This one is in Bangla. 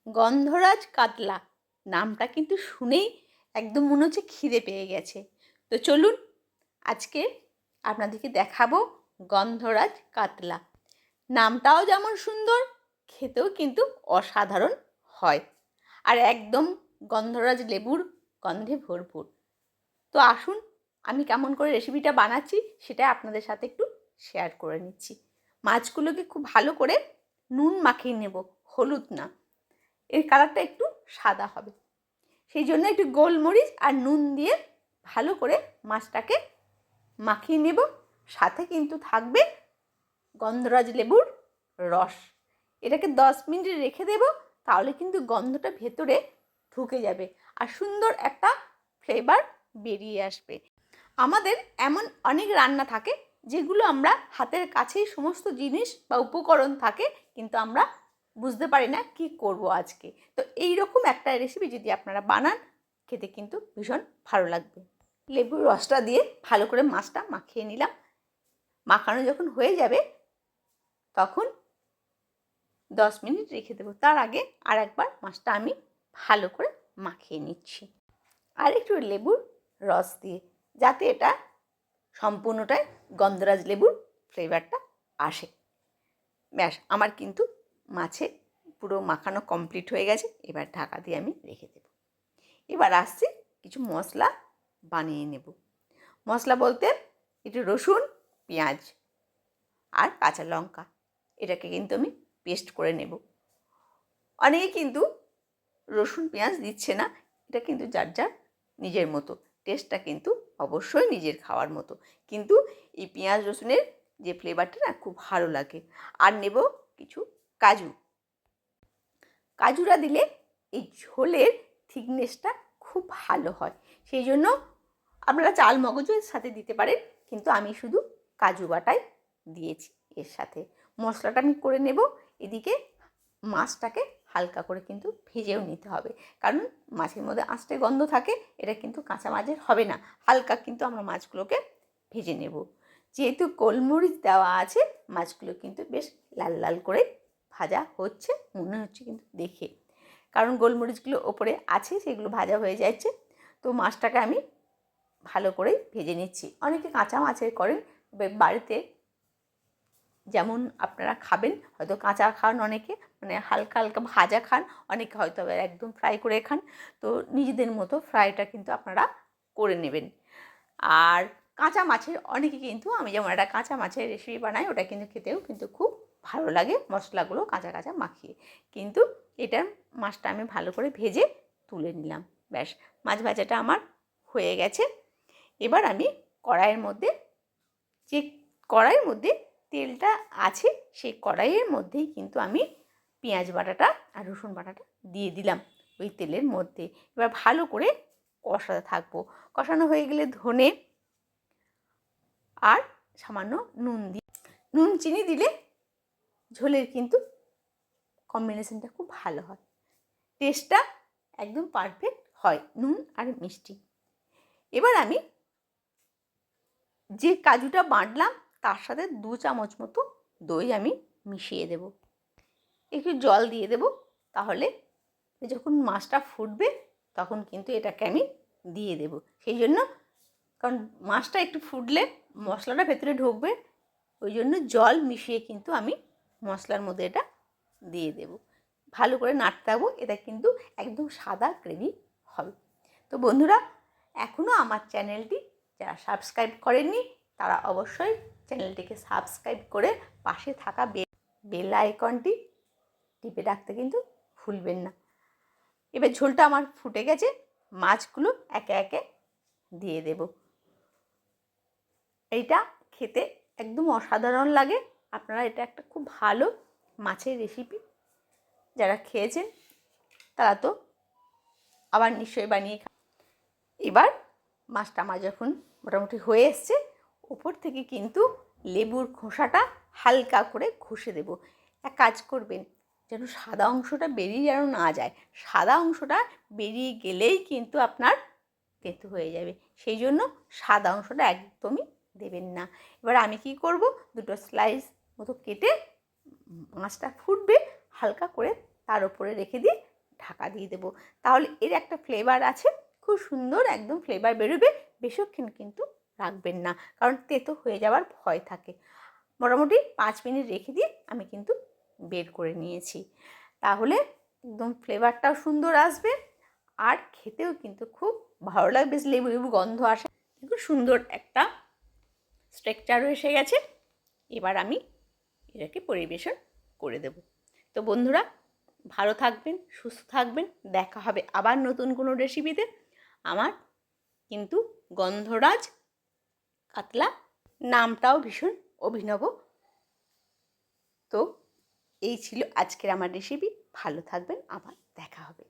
গন্ধরাজ কাতলা নামটা কিন্তু শুনেই একদম মনে হচ্ছে খিদে পেয়ে গেছে। তো চলুন আজকে আপনাদেরকে দেখাবো গন্ধরাজ কাতলা। নামটাও যেমন সুন্দর, খেতেও কিন্তু অসাধারণ হয়, আর একদম গন্ধরাজ লেবুর গন্ধে ভরপুর। তো আসুন আমি কেমন করে রেসিপিটা বানাচ্ছি সেটা আপনাদের সাথে একটু শেয়ার করে নিচ্ছি। মাছগুলোকে খুব ভালো করে নুন মাখিয়ে নেব, হলুদ না, এর কালারটা একটু সাদা হবে। সেই জন্য একটু গোলমরিচ আর নুন দিয়ে ভালো করে মাছটাকে মাখিয়ে নেব। সাথে কিন্তু থাকবে গন্ধরাজ লেবুর রস। এটাকে 10 মিনিট রেখে দেব, তাহলে কিন্তু গন্ধটা ভেতরে ঢুকে যাবে আর সুন্দর একটা ফ্লেভার বেরিয়ে আসবে। আমাদের এমন অনেক রান্না থাকে যেগুলো আমরা হাতের কাছেই সমস্ত জিনিস বা উপকরণ থাকে, কিন্তু আমরা বুঝতে পারি না কি করব আজকে। তো এই রকম একটা রেসিপি যদি আপনারা বানান, খেতে কিন্তু ভীষণ ভালো লাগবে। লেবুর রসটা দিয়ে ভালো করে মাছটা মাখিয়ে নিলাম। মাখানো যখন হয়ে যাবে তখন 10 মিনিট রেখে দেবো। তার আগে আর একবার মাছটা আমি ভালো করে মাখিয়ে নিচ্ছি, আর একটু লেবুর রস দিয়ে, যাতে এটা সম্পূর্ণটাই গন্ধরাজ লেবুর ফ্লেভারটা আসে। ব্যাস, আমার কিন্তু মাছে পুরো মাখানো কমপ্লিট হয়ে গেছে। এবার ঢাকা দিয়ে আমি রেখে দেব। এবার আসছি কিছু মশলা বানিয়ে নেব। মশলা বলতে একটু রসুন, পেঁয়াজ আর কাঁচা লঙ্কা, এটাকে কিন্তু আমি পেস্ট করে নেব। অনেকে কিন্তু রসুন পেঁয়াজ দিচ্ছে না, এটা কিন্তু যার যার নিজের মতো, টেস্টটা কিন্তু অবশ্যই নিজের খাওয়ার মতো। কিন্তু এই পেঁয়াজ রসুনের যে ফ্লেভারটা না খুব ভালো লাগে। আর নেব কিছু কাজু। কাজুরা দিলে এই ঝোলের থিকনেসটা খুব ভালো হয়, সেই জন্য আপনারা চাল মগজের সাথে দিতে পারেন, কিন্তু আমি শুধু কাজু বাটাই দিয়েছি এর সাথে। মশলাটা আমি করে নেব। এদিকে মাছটাকে হালকা করে কিন্তু ভেজেও নিতে হবে, কারণ মাছের মধ্যে আঁচটে গন্ধ থাকে, এটা কিন্তু কাঁচা মাছের হবে না। হালকা কিন্তু আমরা মাছগুলোকে ভেজে নেব। যেহেতু গোলমরিচ দেওয়া আছে, মাছগুলো কিন্তু বেশ লাল লাল করে ভাজা হচ্ছে মনে হচ্ছে কিন্তু দেখে, কারণ গোলমরিচগুলো ওপরে আছে, সেগুলো ভাজা হয়ে যাচ্ছে। তো মাছটাকে আমি ভালো করে ভেজে নিচ্ছি। অনেকে কাঁচা মাছের করেন, বাড়িতে যেমন আপনারা খাবেন, হয়তো কাঁচা খান, অনেকে মানে হালকা হালকা ভাজা খান, অনেকে হয়তো আবার একদম ফ্রাই করে খান। তো নিজেদের মতো ফ্রাইটা কিন্তু আপনারা করে নেবেন। আর কাঁচা মাছের অনেকে কিন্তু, আমি যেমন একটা কাঁচা মাছের রেসিপি বানাই, ওটা কিন্তু খেতেও কিন্তু খুব ভালো লাগে, মশলাগুলো কাঁচা কাঁচা মাখিয়ে। কিন্তু এটার মাছটা আমি ভালো করে ভেজে তুলে নিলাম। ব্যাস, মাছ ভাজাটা আমার হয়ে গেছে। এবার আমি কড়াইয়ের মধ্যে, যে কড়াইয়ের মধ্যে তেলটা আছে, সেই কড়াইয়ের মধ্যেই কিন্তু আমি পেঁয়াজ বাটাটা আর রসুন বাটাটা দিয়ে দিলাম ওই তেলের মধ্যে। এবার ভালো করে কষাতে থাকবো। কষানো হয়ে গেলে ধনে আর সামান্য নুন দিই। নুন চিনি দিলে ঝোলের কিন্তু কম্বিনেশনটা খুব ভালো হয়, টেস্টটা একদম পারফেক্ট হয় নুন আর মিষ্টি। এবার আমি যে কাজুটা বাটলাম তার সাথে 2 চামচ মতো দই আমি মিশিয়ে দেব। একটু জল দিয়ে দেব, তাহলে যখন মাছটা ফুটবে তখন কিন্তু এটাকে আমি দিয়ে দেব। সেই জন্য, কারণ মাছটা একটু ফুটলে মশলাটা ভেতরে ঢুকবে, ওই জন্য জল মিশিয়ে কিন্তু আমি মশলার মধ্যে এটা দিয়ে দেব। ভালো করে নাড়তে থাকবো, এটা কিন্তু একদম সাদা গ্রেভি হবে। তো বন্ধুরা, এখনও আমার চ্যানেলটি যারা সাবস্ক্রাইব করেননি, তারা অবশ্যই চ্যানেলটিকে সাবস্ক্রাইব করে পাশে থাকা বেল আইকনটি টিপে রাখতে কিন্তু ভুলবেন না। এবার ঝোলটা আমার ফুটে গেছে, মাছগুলো একে একে দিয়ে দেব। এইটা খেতে একদম অসাধারণ লাগে। আপনারা, এটা একটা খুব ভালো মাছের রেসিপি, যারা খেয়েছেন তারা তো আবার নিশ্চয়ই বানিয়ে খান। এবার মাছটা আমার যখন মোটামুটি হয়ে এসছে, উপর থেকে কিন্তু লেবুর খোসাটা হালকা করে ঘষে দেব। এক কাজ করবেন, যেন সাদা অংশটা বেরিয়ে যেন না যায়। সাদা অংশটা বেরিয়ে গেলেই কিন্তু আপনার তেতো হয়ে যাবে, সেই জন্য সাদা অংশটা একদমই দেবেন না। এবার আমি কি করব, 2টো স্লাইস মতো কেটে মাছটা ফুটবে হালকা করে তার উপরে রেখে দিয়ে ঢাকা দিয়ে দেবো। তাহলে এর একটা ফ্লেভার আছে, খুব সুন্দর একদম ফ্লেভার বেরোবে। বেশিক্ষণ কিন্তু রাখবেন না, কারণ তেতো হয়ে যাওয়ার ভয় থাকে। মোটামুটি 5 মিনিট রেখে দিয়ে আমি কিন্তু বের করে নিয়েছি। তাহলে একদম ফ্লেভারটাও সুন্দর আসবে, আর খেতেও কিন্তু খুব ভালো লাগবে। বেশ লেবু লেবু গন্ধ আসে, খুব সুন্দর একটা স্ট্রাকচারও এসে গেছে। এবার আমি এটাকে পরিবেশন করে দেব। তো বন্ধুরা, ভালো থাকবেন, সুস্থ থাকবেন। দেখা হবে আবার নতুন কোনো রেসিপিতে। আমার কিন্তু গন্ধরাজ কাতলা নামটাও ভীষণ অভিনব। তো এই ছিল আজকের আমার রেসিপি। ভালো থাকবেন, আবার দেখা হবে।